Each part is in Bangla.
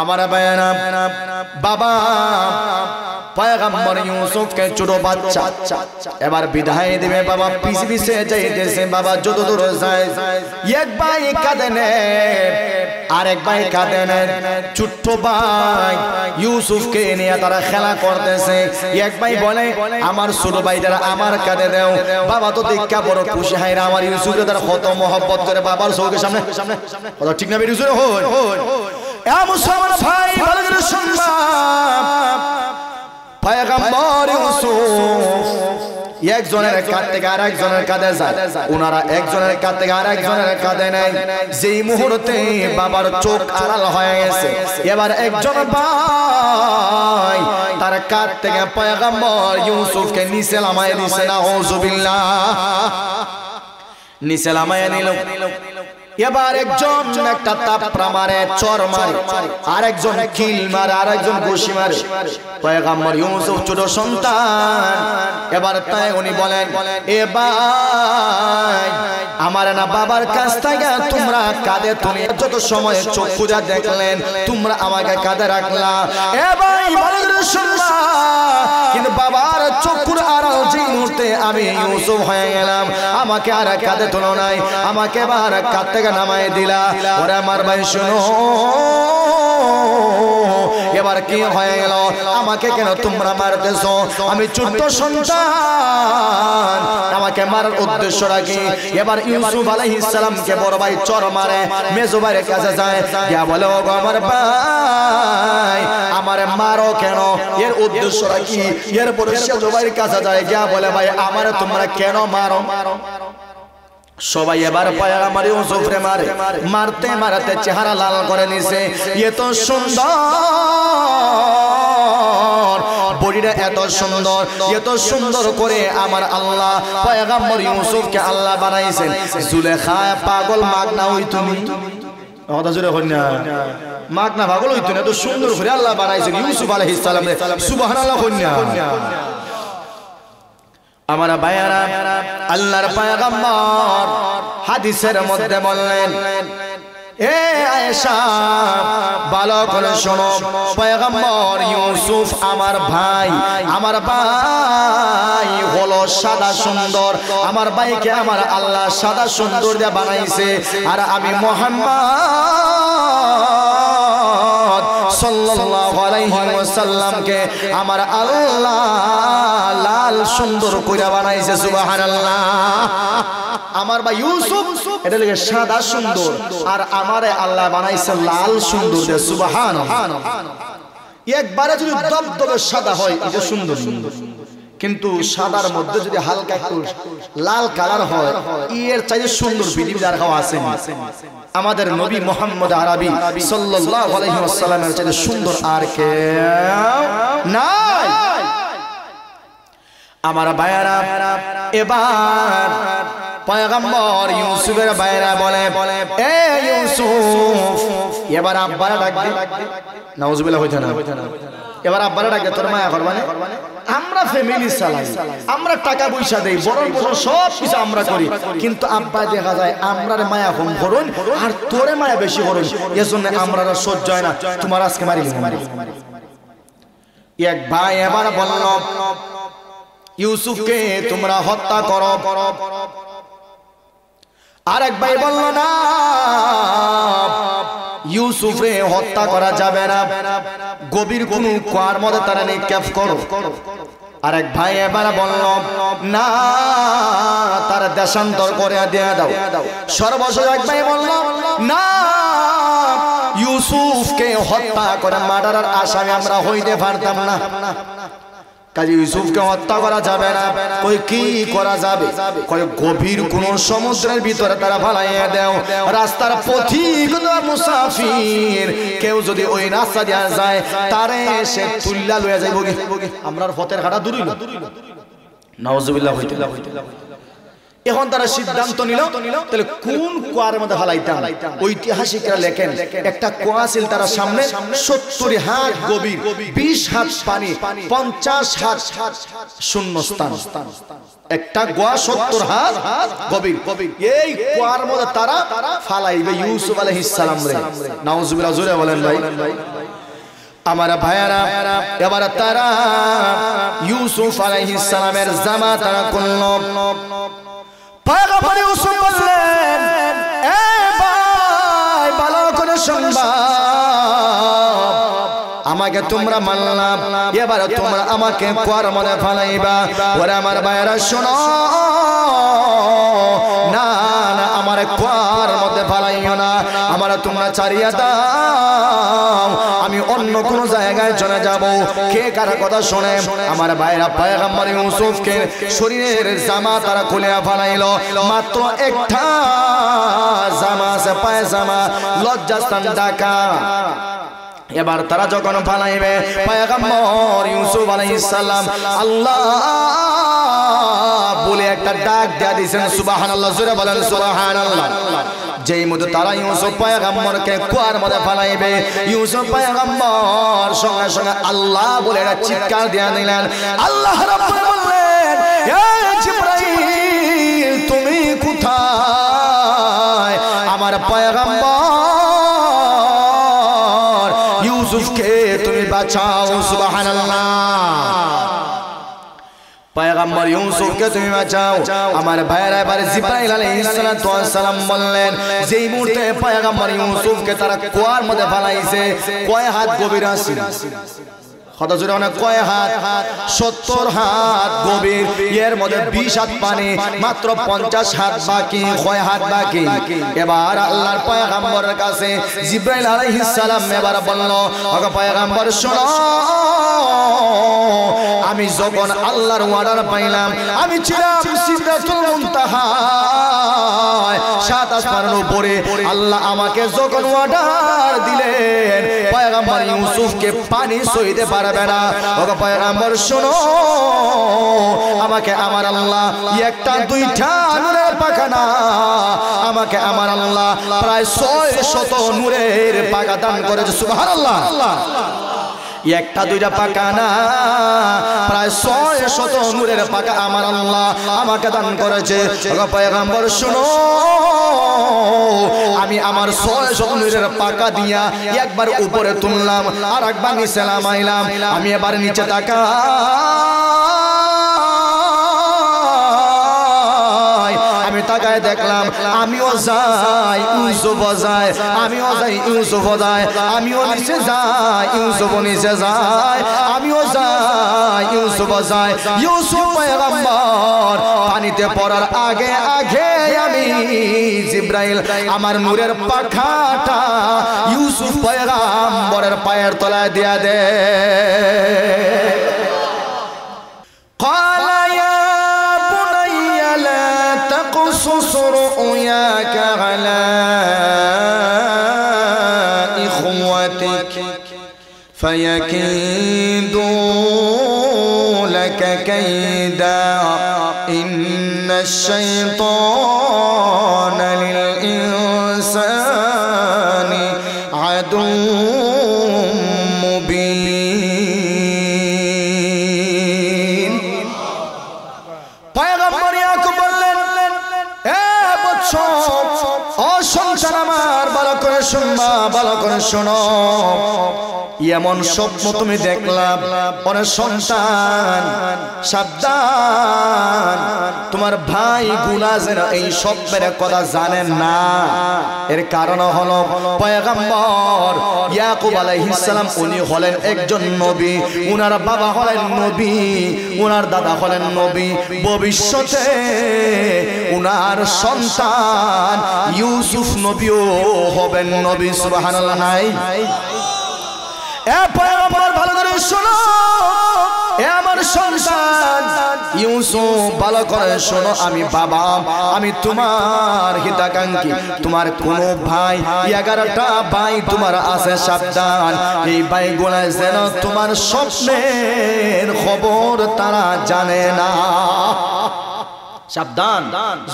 আমার ভাইয়েরা, বাবা পয়গম্বর ইউসুফকে ছোট বাচ্চা এবার বিদায় দিবে। বাবা পিছে পিছে যাইতেছে। বাবা যত দূর যায়, এক ভাই কাঁদে নেয়, আরেক ভাই কাঁদে নেয়। ছোট্ট ভাই ইউসুফকে নিয়ে তারা খেলা করতেছে। এক ভাই বলে, আমার ছোট ভাইটারা আমার কাঁদে দেও। বাবা তো দেখা বড় খুশি হয়, আমার ইউসুফকে তারা কত মহব্বত করে বাবার চোখের সামনে। কথা ঠিক না বেরিয়েছে? মুসলমান ভাই ভালো করে শুনবা, পয়গম্বর ইউসুফ একজনের কাঁধ থেকে আরেকজনের কাঁধে যায়। ওনারা একজনের কাঁধ থেকে আরেকজনের কাঁধে নেয়। যেই মুহূর্তে বাবার চোখ আড়াল হয়ে গেছে, এবার একজন ভাই তার কাঁধ থেকে পয়গম্বর ইউসুফকে নিচে নামায় দিছে। নাউযুবিল্লাহ, নিচে নামায় নিল। এবার একজন একটা তাপড়া মারে, চর মারে, আরেকজন কিল মারে, আরেকজন ঘুষি মারে। পয়গম্বর ইউসুফ ছোট সন্তান, এবার তাই উনি বলেন, এ ভাই আমার না বাবার কাছ থেকে তোমরা কাঁধে তুমি যত সময় চোখ খুঁজা দেখলেন, তোমরা আমাকে কাঁধে রাখলা। এ ভাই ভালো করে শুনবা, কিন্তু বাবার চক্ষুর আড়াল যে মুহূর্তে আমি ইউসুফ হয়ে গেলাম, আমাকে আর কাঁধে তোলো নাই, আমাকে এবার কাঁধ থেকে নামায় দিলা। ওরে আমার ভাই শোনো, এবার কি হয়ে গেল? আমাকে কেন তোমরা মারতেছো? আমি ছোট্ট সন্তান, আমাকে মারার উদ্দেশ্যটা কি? এবার ইউসুফ আলাইহিস সালামকে বড় ভাই চর মারে, মেজো ভাইয়ের কাছে যায়, গিয়া বলে, ও আমার ভাই আমারে মারো কেন? এর উদ্দেশ্যটা কি? এরপরে মেজো ভাইয়ের কাছে যায়, গিয়া বলে, ভাই আমারে তোমরা কেন মারো? সবাই এবার পয়গম্বর ইউসুফরে মারে, মারতে মারতে চেহারা লাল করে নিছে। এত সুন্দর বডিটা, এত সুন্দর, এত সুন্দর করে আমার আল্লাহ পয়গম্বর ইউসুফকে আল্লাহ বানাইছেন। জুলেখা পাগল মাগনা হই তুমি, কথা জোরে হই না, মাগনা পাগল হইতো না, এত সুন্দর করে আল্লাহ বানাইছেন ইউসুফ আলাইহিস সালাম। সুবহানাল্লাহ হই না। আমার ভাইয়ারা, আল্লাহর পয়গম্বর হাদিসের মধ্যে বললেন, এ আয়েশা ভালো করে শোনো, পয়গম্বর ইউসুফ আমার ভাই, আমার ভাই হলো সাদা সুন্দর, আমার ভাইকে আমার আল্লাহ সাদা সুন্দর দিয়ে বানাইছে। আর আমি মুহাম্মদ সাল্লাল্লাহু আলাইহি ওয়াসাল্লামকে আমার আল্লাহ লাল সুন্দর কইরা বানাইছে। সুবহানাল্লাহ। আমার ভাই ইউসুফ এটা লাগে সাদা সুন্দর, আর আমারে আল্লাহ বানাইছে লাল সুন্দর দিয়ে। সুবহানাল্লাহ। একবারে যদি দবদবে সাদা হয় এটা সুন্দর, কিন্তু সাদার মধ্যে যদি হালকা একটু লাল কালার হয়, এর চাইতে সুন্দর পৃথিবীতে আর কাউকে আছে? আমাদের নবী মুহাম্মদ আরবি সাল্লাল্লাহু আলাইহি ওয়াসাল্লামের চাইতে সুন্দর আর কেউ নাই। আমার ভাইয়ারা, এবার পয়গম্বর ইউসুফের ভাইরা বলে, এ ইউসুফ, এবার আব্বারা ডাক দে। নাউজুবিল্লাহ হইছে না? এবার আব্বারা ডাক দে, তোর মায়া করবা না? আমরা ফ্যামিলি চালাই, আমরা টাকা পয়সা দেই, বড় বড় সব কিছু আমরা করি, কিন্তু আব্বা দেখা যায় আমরার মায়া কম করুন আর তোরে মায়া বেশি করুন, এজন্য আমরা সহ্য হয় না, তোমার আজকে মারি। এক ভাই এবার বলল, ইউসুফকে তোমরা হত্যা করো। আরেক ভাই বলল, না, ইউসুফরে হত্যা করা যাবে না, গভীর কোন কুয়ার মধ্যে তারা নিক্ষেপ করো। আরেক ভাই এবার বলল, না, তার দেশান্তর করে দিয়ে দাও। সর্বশেষ এক ভাই বলল, না, ইউসুফকে হত্যা করে মার্ডারের আসামি আমরা হইতে পারতাম না, কাজে ইউসুফকে হত্যা করা যাবে না। কই কি করা যাবে? কই গভীর কোন সমুদ্রের ভিতরে তারা ফালাইয়া দাও। রাস্তার পথিক মুসাফির কেউ যদি ওই রাস্তা দিয়া যায়, তারে সে তুল্লা লইয়া যাইব। আমরার পথের ঘাটা দূরই না। নাউজুবিল্লাহ হইতে। এখন তারা সিদ্ধান্ত নিল তাহলে কোন কুয়ার মধ্যে ফালাইতাম। ঐতিহাসিকরা লেখেন একটা কুয়া ছিল তার সামনে 70 হাত গভীর, 20 হাত পানি, 50 হাত শূন্যস্থান। একটা কুয়া 70 হাত গভীর, এই কুয়ার মধ্যে তারা ফালাইবে ইউসুফ আলাইহিস সালাম রে। নাউজুবিল্লাহ, জোরে বলেন ভাই। আমার ভাইয়ারা, এবার তারা ইউসুফ আলাইহিস সালামের জামা তারা করল। পয়গম্বর ইউসুফ বললেন, এ ভাই ভালো করে শুনবা, আমাকে তোমরা মানলাম, এবার তোমরা আমাকে কুয়ার মধ্যে ফালাইবা। ওরে আমার ভাইয়ারা শোনো, না না আমার কুয়ার মধ্যে ফালাইও না, আমার তোমরা ছাড়িয়ে দাও, আমি অন্য কোন জায়গায় চলে যাব। কে কার কথা শুনে আমার ভাইরা পয়গম্বর ইউসুফকে শরীরের জামা তারা খুলে ফালাইলো। মাত্র একটা জামা আছে, পায়জামা, লজ্জাস্থান ঢাকা। এবার তারা যখন ফালাইবে, পয়গম্বর ইউসুফ আলাইহিস সালাম আল্লাহ বলে একটা ডাক দেয়া দিয়েছেন। সুবহানাল্লাহ, জোরে বলেন সুবহানাল্লাহ। যেই মধ্যে তারা ইউসুফ পয়গম্বরকে কুয়ার মধ্যে ফালাইবে, ইউসুফ পয়গম্বর সঙ্গে সঙ্গে আল্লাহ বলে একটা চিৎকার দিয়ে দিলেন। আল্লাহ রাব্বুল বললেন, এ জিবরাইল তুমি কোথায়? আমার পয়গম্বর ইউসুফকে তুমি বাঁচাও। সুবহানাল্লাহ, পয়গম্বর ইউসুফকে তুমি বাঁচাও। আমার ভাইরা এবারে জিবরাইল আলাইহিস সালাম বললেন, যেই মুহূর্তে পয়গম্বর ইউসুফকে তারা কুয়ার মধ্যে ফালাইছে, কয় হাত গভীর আছে? কত জোরে অনেক, কয় হাত? 70 হাত গভীর, এর মধ্যে 20 হাত পানি, মাত্র 50 হাত বাকি। কয় হাত বাকি? এবার আল্লাহর পয়গম্বরের কাছে জিবরাইল আলাইহিস সালাম এবার বলল, ওগো পয়গম্বর শোনো, আমি যখন আল্লাহর ওয়ার্ডার পাইলাম, আমি ছিলাম সিদরাতুল মুনতাহায়, 7 আসমানের উপরে। আল্লাহ আমাকে যখন ওয়ার্ডার দিলেন পয়গম্বর ইউসুফকে পানি সইতে পারবে না, ওগো পয়গম্বর শোনো, আমাকে আমার আল্লাহ একটা দুইটা নূরের পাখা না, আমাকে আমার আল্লাহ প্রায় 600 নূরের পাখা দান করেছে। সুবহানাল্লাহ, একটা দুইটা পাকা না, প্রায় 600 নূরের পাকা আমার আল্লাহ আমাকে দান করেছে। ওগো পয়গম্বর শুনো, আমি আমার 600 নূরের পাকা দিয়া একবার উপরে তুললাম, আর একবার নিচে নামাইলাম। আমি এবার নিচে তাকা, আমি তাকায় দেখলাম আমিও যাই, ইউসুফ যায়, আমিও যাই, ইউসুফ যায়, আমিও নিচে যাই, ইউসুফ নিচে যায়, আমিও যাই, ইউসুফ যায়। ইউসুফ পয়গম্বর পানিতে পড়ার আগে আগে আমি জিবরাইল আমার নূরের পাখাটা ইউসুফ পয়গম্বরের পায়ের তলায় দিয়া দে। رؤياك على إخوتك فيكيدوا لك كيدا إن الشيطان للإنسان عدو مبين. পয়গম্বর ইয়াকুব বললেন, ও সন্তান আমার, ভালো করে শুনবা, ভালো করে শোনো, এমন স্বপ্ন তুমি দেখলাম, ওরে সন্তান সাবধান, তোমার ভাই গুলা যেন এই স্বপ্নের কথা জানেন না। এর কারণ হলো পয়গম্বর ইয়াকুব আলাইহিস সালাম উনি হলেন একজন নবী, উনার বাবা হলেন নবী, উনার দাদা হলেন নবী, ভবিষ্যতে উনার সন্তান ইউসুফ নবীও হবেন নবী। সুবহানাল্লাহ নাই? এ পয়গম্বর ভালো করে শোনো, এ আমার সন্তান ইউসুফ ভালো করে শোনো, আমি বাবা, আমি তোমার হিতাকাঙ্ক্ষী, তোমার কোন ভাই, 11টা ভাই তোমার আছে, সাবধান, এই ভাইগুলা যেন তোমার স্বপ্নের খবর তারা জানে না। সাবধান,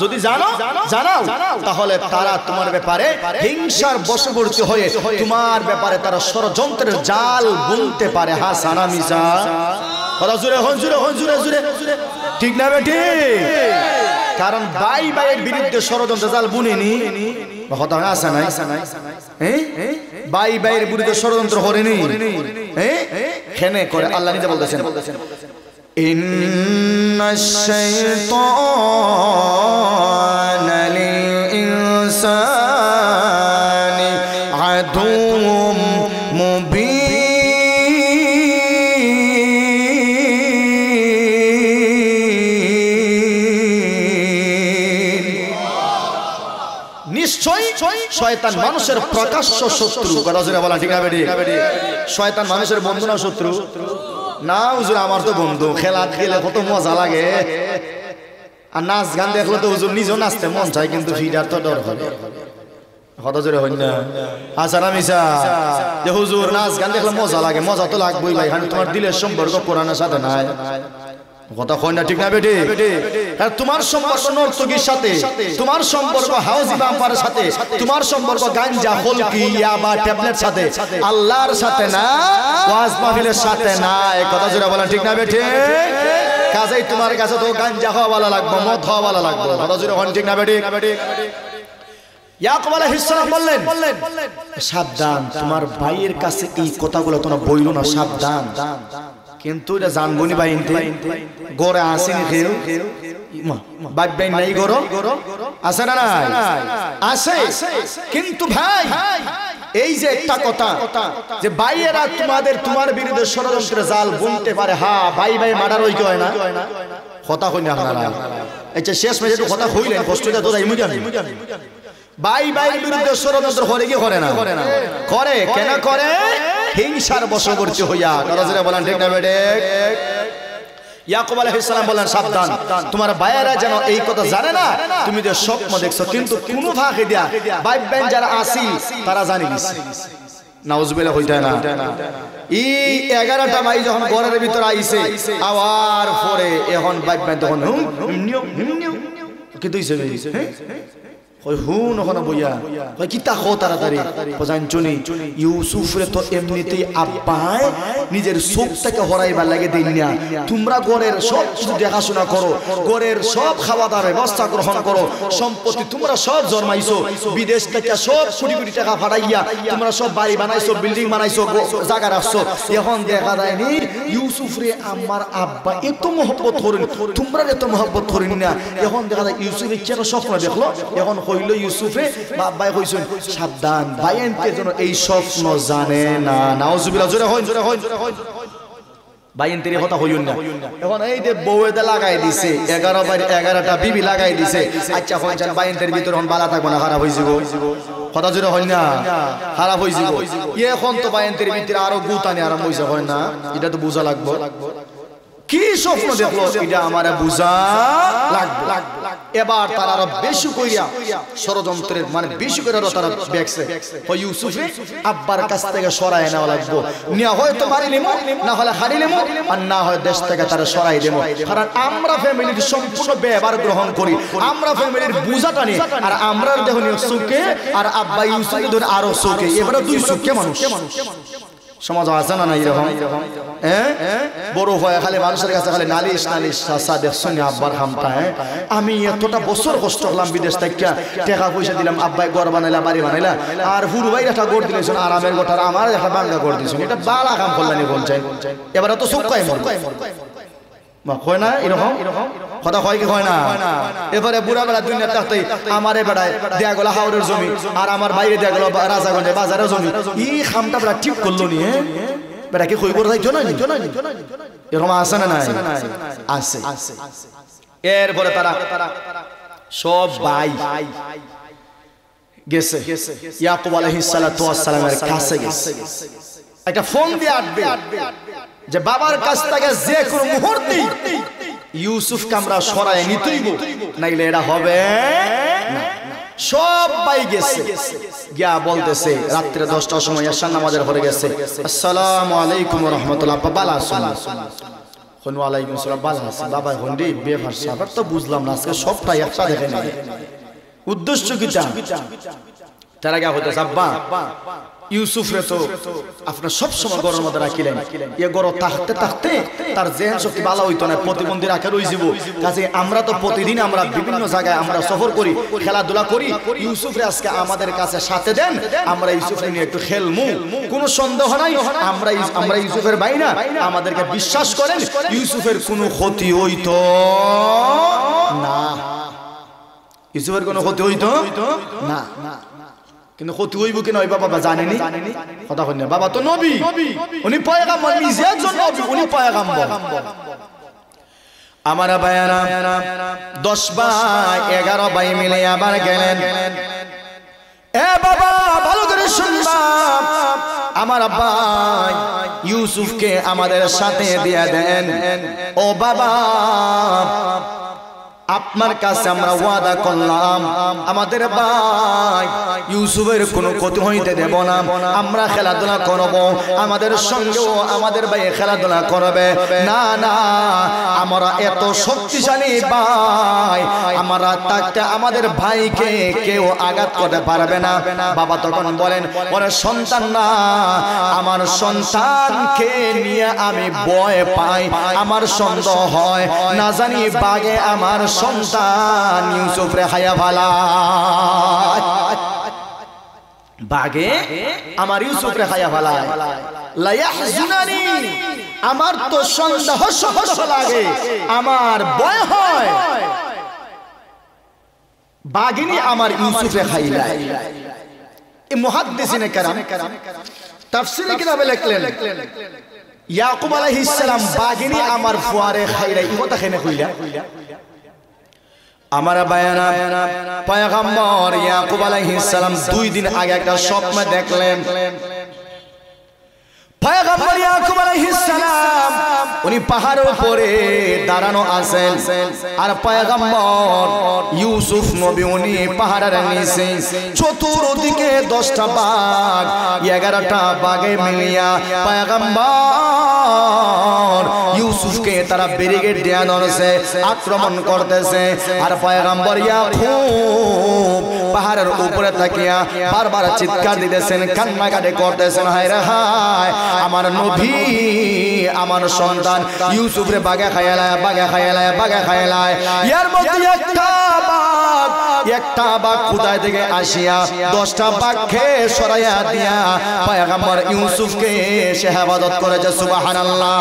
যদি জানাও তাহলে তারা তোমার ব্যাপারে হিংসার বশবর্তী হয়ে তোমার ব্যাপারে তারা ষড়যন্ত্রের জাল বুনতে পারে। হ্যাঁ সানা মিসা কথা জুড়ে হন জুড়ে ঠিক না বেটি? কারণ ভাই ভাইয়ের বিরুদ্ধে ষড়যন্ত্র জাল বুনেনি কথা আছে নাই? ভাই ভাইয়ের বিরুদ্ধে ষড়যন্ত্র করেনি, খেনে করে। আল্লাহ নিজে বলতেছেন ইন্নাশ শাইতানা লিল ইনসানি আদুউম মুবিন। নিশ্চয় শয়তান মানুষের প্রকাশ্য শত্রু। কথা জোরে বলা ঠিক না বেটি? শয়তান মানুষের বন্ধু না শত্রু? না হুজুর আমার তো বন্ধু, খেলা খেলে কত মজা লাগে, আর নাচ গান দেখলে তো হুজুর নিজেও নাচতে মন চায়, কিন্তু ফিডার তো ডর হবে। কত জোরে হই না? আচ্ছা মিসা যে হুজুর নাচ গান দেখলে মজা লাগে, মজা তো লাগবেই ভাই, কারণ তোমার দিলের সম্পর্ক কোরআনের সাথে নাই। কথা কই না ঠিক না বেটি? তোমার সম্পর্ক নর্তকীর সাথে, তোমার সম্পর্ক হাউজি বাম্পারের সাথে, তোমার সম্পর্ক গাঞ্জা হলকি ইয়াবা ট্যাবলেট সাথে, আল্লাহর সাথে না, ওয়াজ মাহফিলের সাথে না। এই কথা জোরে বলেন ঠিক না বেটি? কাজেই তোমার কাছে তো গাঞ্জা হওয়া ভালো লাগবে, মদ হওয়া ভালো লাগবে। কথা জোরে বলেন ঠিক না বেটি? ইয়াকুব আলাইহিস সালাম বললেন সাবধান, তোমার ভাইয়ের কাছে এই কথাগুলো তোমরা বইলো না, সাবধান। কিন্তু এটা জানবো নি ভাই, গড়ে আসেনি কেউ, বাই নাই গড় আছে না? নাই আছে। কিন্তু ভাই এই যে একটা কথা যে ভাইয়েরা তোমার বিরুদ্ধে ষড়যন্ত্রের জাল বুনতে পারে। হ্যাঁ ভাই ভাই মার্ডার হই কি হয় না? কথা কই না আপনারা? আচ্ছা শেষ মেয়ে একটু কথা কইলেন, কষ্টটা তো যাই মুজানি। ভাই ভাইয়ের বিরুদ্ধে ষড়যন্ত্র করে কি করে না? করে। কেন করে? হিংসার বশবর্তী হইয়া। কথা জোরে বলেন ঠিক না বেটি? ইয়াকুব আলাইহিস সালাম বলেন সাবধান, তোমার ভাইয়েরা যেন এই কথা জানে না তুমি যে স্বপ্ন দেখছো, কিন্তু কোন ফাঁকে দিয়া ভাই বোন যারা আসি তারা জানি দিছে। নাউজুবিল্লাহ হইতা না? এই 11টা ভাই যখন ঘরের ভিতর আইছে, আওয়ার পরে এখন ভাই বোন তখন কি দইছে ওই হুন ওখানে বইয়া ওই কি তা তাড়াতাড়ি জানছনি ইউসুফরে তো এমনিতেই আব্বাই নিজের চোখটাকে হরাইবার লাগে দেন না। তোমরা ঘরের সব কিছু দেখাশোনা করো, ঘরের সব খাওয়া দাওয়ার ব্যবস্থা গ্রহণ করো, সম্পত্তি তোমরা সব জন্মাইছো, বিদেশ থেকে সব কোটি কোটি টাকা ফাটাইয়া তোমরা সব বাড়ি বানাইছো, বিল্ডিং বানাইছো, জায়গা রাখছো। এখন দেখা যায়নি ইউসুফরে আমার আব্বা এত মহব্বত করেন, তোমরা এত মহব্বত করেন না। এখন দেখা যায় ইউসুফে কেন স্বপ্ন দেখলো, এখন হইল ইউসুফে বাবাই কইছেন সাবধান, ভাইয়েনকে যেন এই স্বপ্ন জানে না। নাউজুবিল্লাহ জোরে হই ভাইয়েনতের কথা হইন না। এখন এই যে বউয়েতে লাগাই দিছে 11টা বিবি লাগাই দিছে। আচ্ছা হইছেন ভাইয়েনতের ভিতর হন বালা থাকবো না, খারাপ হই যাব। কথা জোরে হই না? খারাপ হই যাব। এখন তো ভাইয়েনতের ভিতরে আরো গুতানি আরম্ভ হইছে, হয় না? এটা তো বুঝা লাগবে। কি স্বপ্ন দেখলো এটা আমারে বুঝা লাগবে। এবার তারা আরো বেশি কইরা ষড়যন্ত্রের মানে বেশি করে তারা দেখছে ওই ইউসুফে আব্বার কাছ থেকে সরায় নেওয়া লাগবে। নিয়া হয়তো মারি নেব, না হলে হারি নেব, আর না হয় দেশ থেকে তারা সরাই দেব। কারণ আমরা ফ্যামিলির সম্পূর্ণ ব্যবহার গ্রহণ করি, আমরা ফ্যামিলির বুঝাটা নিই, আর আমরা দেখুন সুখে আর আব্বা ইউসুফে ধরে আরো সুখে। এবারে দুই সুখে মানুষ সমাজ আছে না? এরকম বড় ভয় খালি মানুষের কাছে খালি নালিশ দেখছেন আব্বার হামটা। আমি এতটা বছর কষ্ট করলাম বিদেশ থেকে, টাকা পয়সা দিলাম, আব্বাই ঘর বানাইলা, বাড়ি বানাইলা, আর হুরু ভাই একটা গড় দিলেছেন আরামের গোটার, আমার একটা বাঙ্গা গড় দিয়েছেন, এটা বালা কাম করলানি বলছেন। এবারে তো চোখ কয় হয় না? এরকম কথা হয় কি হয় না? এবারে বুড়া বেলা দুনিয়া থাকতে আমার বেড়ায় দেয়া গেল হাওড়ের জমি, আর আমার বাইরে দেয়া গেল রাজাগঞ্জে বাজারের জমি। এই খামটা বেড়া ঠিক করলো নি বেড়া কি কই করে যাইতো না? এরকম আছে না? নাই আছে। এরপরে তারা সব ভাই গেছে ইয়াকুব আলাইহিস সালাতু ওয়াস সালামের কাছে গেছে, একটা ফোন দিয়ে আটবে যে বাবার কাছ থেকে যে কোনো মুহূর্তে ইউসুফকে আমরা সরাই নিতেইব, নাইলে এটা হবে না। সব ভাই গেছে, গিয়া বলতেছে রাত্রে 10টার সময় এশার নামাজের পরে গেছে, আসসালামু আলাইকুম ওয়া রাহমাতুল্লাহ, বাবা আসসালাম। হন ওয়ালাইকুম আসসালাম ভালো আছি বাবা হন্ডি বেভার সাবার তো বুঝলাম না আজকে সবটাই একটা দেখে নাই উদ্দেশ্য কিটা তার আগে হতে আব্বা ইউসুফ রে তো আপনার সব সময় গরর মধ্যে রাখিলেন এ গর থাকতে থাকতে তার জেহেন শক্তি ভালো হইতো না প্রতিবন্ধী রাখে রই যাব কাজে আমরা তো প্রতিদিন আমরা বিভিন্ন জায়গায় আমরা সফর করি খেলাধুলা করি ইউসুফ রে আজকে আমাদের কাছে সাথে দেন আমরা ইউসুফ নিয়ে একটু খেলমু কোনো সন্দেহ নাই আমরা ইউসুফের ভাই না আমাদেরকে বিশ্বাস করেন ইউসুফের কোনো ক্ষতি হইতো না ইউসুফের কোনো ক্ষতি হইতো না কিন্তু ক্ষতি হইব কি নয় বাবা জানেনি কথা কই না বাবা তো নবী উনি পয়গাম্বর নিজে একজন নবী উনি পয়গাম্বর আমার ভাইরা 10 ভাই 11 ভাই মিলে আবার গেলেন এ বাবা ভালো করে শুনবা আমার ভাই ইউসুফকে আমাদের সাথে দিয়ে দেন ও বাবা আপনার কাছে আমরা ওয়াদা করলাম আমাদের ভাই ইউসুফের কোনো ক্ষতি হইতে দেব না আমরা খেলাধুলা করব আমাদের সঙ্গেও আমাদের ভাই খেলাধুলা করবে না না আমরা এত শক্তিশালী ভাই আমরা থাকতে আমাদের ভাইকে কেউ আঘাত করতে পারবে না বাবা তখন বলেন ওরে সন্তান না আমার সন্তানকে নিয়ে আমি ভয় পাই আমার সন্দেহ হয় না জানি বাগে আমার সন্তান ইউসুফ রে খায়া ফেলায় বাগে আমার ইউসুফ রে খায়া ফেলায় লা ইয়াহজুনানি আমার তো সন্দেহ সহজ লাগে আমার ভয় হয় বাগিনী আমার ইউসুফ রে খাইলায় এই মুহাদ্দিসিনে কেরাম তাফসীরে কিতাবে লিখলেন ইয়াকুব আলাইহিস সালাম বাগিনী আমার ফুয়ারে খাইলাই কথা কেনে কইলা আমার বায়ানা পয়গম্বর ইয়াকুব আলাইহিস সালাম 2 দিন আগে একটা স্বপ্ন দেখলেন পয়গম্বর ইয়াকুব আলাইহিস সালাম উনি পাহাড়ের উপরে দাঁড়ানো আছেন আর পয়গম্বর ইউসুফ নবী উনি পাহাড়ের নিচে চতুর্দিকে 10টা বাঘ 11টা বাঘে মিলিয়া পয়গম্বর ইউসুফকে তারা ব্যারিকেড দিয়ে ধরেছে আক্রমণ করতেছে আর পয়গম্বর ইয়াকুব পাহাড়ের উপরে তাকিয়া বারবার চিৎকার দিতেছেন কান্নাকাটি করতেছেন হায় রে হায় আমার নবী আমার সন্তান ইউসুফ রে বাগে খায়ালায় বাগে খায়ালায় বাগে খায়ালায় এর মধ্যে একটা বাঘ খুদায় থেকে আসিয়া 10টা বাঘকে সরাইয়া দিয়া পয়গম্বর ইউসুফকে সে হেফাজত করেছে সুবহানাল্লাহ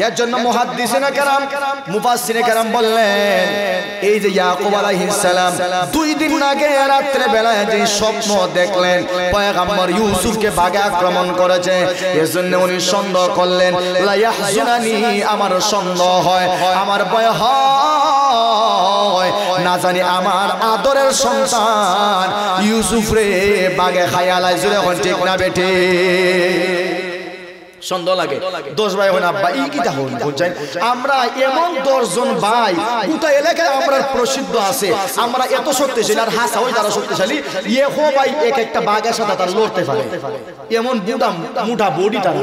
এর জন্য মুহাদ্দিসিনে কেরাম মুফাসসিরে কেরাম বললেন এই যে ইয়াকুব আলাইহিস সালাম 2 দিন আগে রাতে বেলায় যে স্বপ্ন দেখলেন পয়গম্বর ইউসুফকে বাঘে আক্রমণ করেছে এজন্য উনি সন্দেহ করলেন লা ইয়াহজুনানি আমার সন্দেহ হয় আমার ভয় হয় না জানি আমার আদরের সন্তান ইউসুফ রে বাঘে খায়ালায় জুড়ে হন ঠিক না বেটে সন্দেহ লাগে 10 ভাই হন আব্বা এই কিটা হন বুঝছেন আমরা এমন 10 জন ভাই গোটা এলাকায় আমরা প্রসিদ্ধ আছে আমরা এত শক্তিশালী আর হাসা হই যারা শক্তিশালী ইহো ভাই এক একটা বাঘের সাথে তার লড়তে পারে এমন মুঠা বডি তার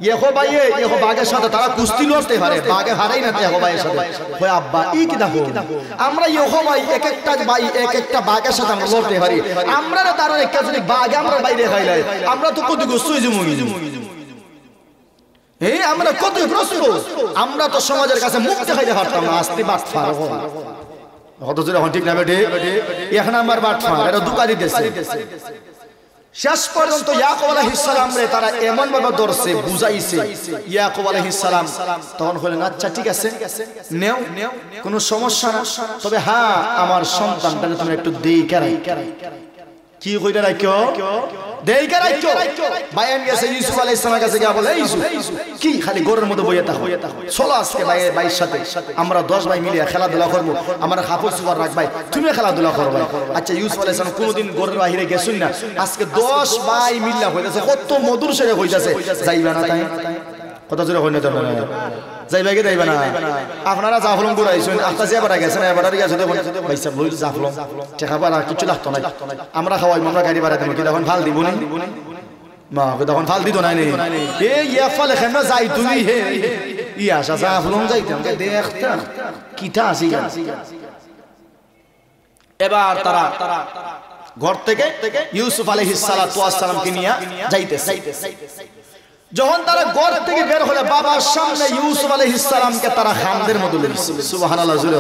ইহো ভাই ইহো বাঘের সাথে তারা কুস্তি লড়তে পারে বাঘে হারাই না ইহো ভাইয়ের সাথে ওই আব্বা এই কিটা হন আমরা ইহো ভাই এক একটা বাঘের সাথে আমরা লড়তে পারি আমরা তার একটা যদি বাঘ আমরা বাইরে খাইলাই আমরা তো কত গোসই জমুনি এই আমরা কত প্রশ্ন আমরা তো সমাজের কাছে মুখ দেখাইতে পারতাম না আস্তে বাট পারবো কত জোরে হন ঠিক না বেটে এখন আমার বাট পার এটা দুকা দিতেছে শেষ পর্যন্ত ইয়াকুব আলাইহিস সালাম রে তারা এমন ভাবে ধরছে বুঝাইছে ইয়াকুব আলাইহিস সালাম তখন কইলেন আচ্ছা ঠিক আছে নেও কোনো সমস্যা না তবে হ্যাঁ আমার সন্তানটাকে তুমি একটু দেইখা কি কইরা রাখো দেইখা রাখো বায়ান গেছে ইউসুফ আলাইহিস সালামের কাছে গিয়া বলে ইউসুফ কি খালি ঘরের মধ্যে বইয়া থাকো চলো আজকে ভাইয়ের সাথে আমরা 10 ভাই মিলে খেলাধুলা করব আমরা কাপড় সুপার রাখ ভাই তুমি খেলাধুলা করবে আচ্ছা ইউসুফ আলাইহিস সালাম কোনদিন ঘরের বাইরে গেছুন না আজকে 10 ভাই মিলে হইতাছে কত মধুর সেরে হইতাছে যাইবা না তাই কত জোরে হইনা তো যাইবা কি যাইবা না আপনারা জাফলং ঘুরাইছেন আস্তা যে বাড়া গেছেন এবারে গেছে দেখুন ভাই সাহেব লই জাফলং টাকা বাড়া কিছু লাগতো না আমরা খাওয়াই আমরা গাড়ি বাড়া দেব কি তখন ভাল দিব না মা তখন ফাল দিত নাই এ ইয়া ফল এখানে যাই তুমি হে ইয়া আসা যা ফুলন যাইতাম দেখতা কিটা আছে এবার তারা ঘর থেকে ইউসুফ আলাইহিস সালাতু ওয়াস সালামকে নিয়ে যাইতেছে যখন তারা ঘর থেকে বের হলে বাবার সামনে ইউসুফ আলাইহিস সালামকে তারা খামদের মধ্যে লেগেছে সুবহানাল্লাহ জুরে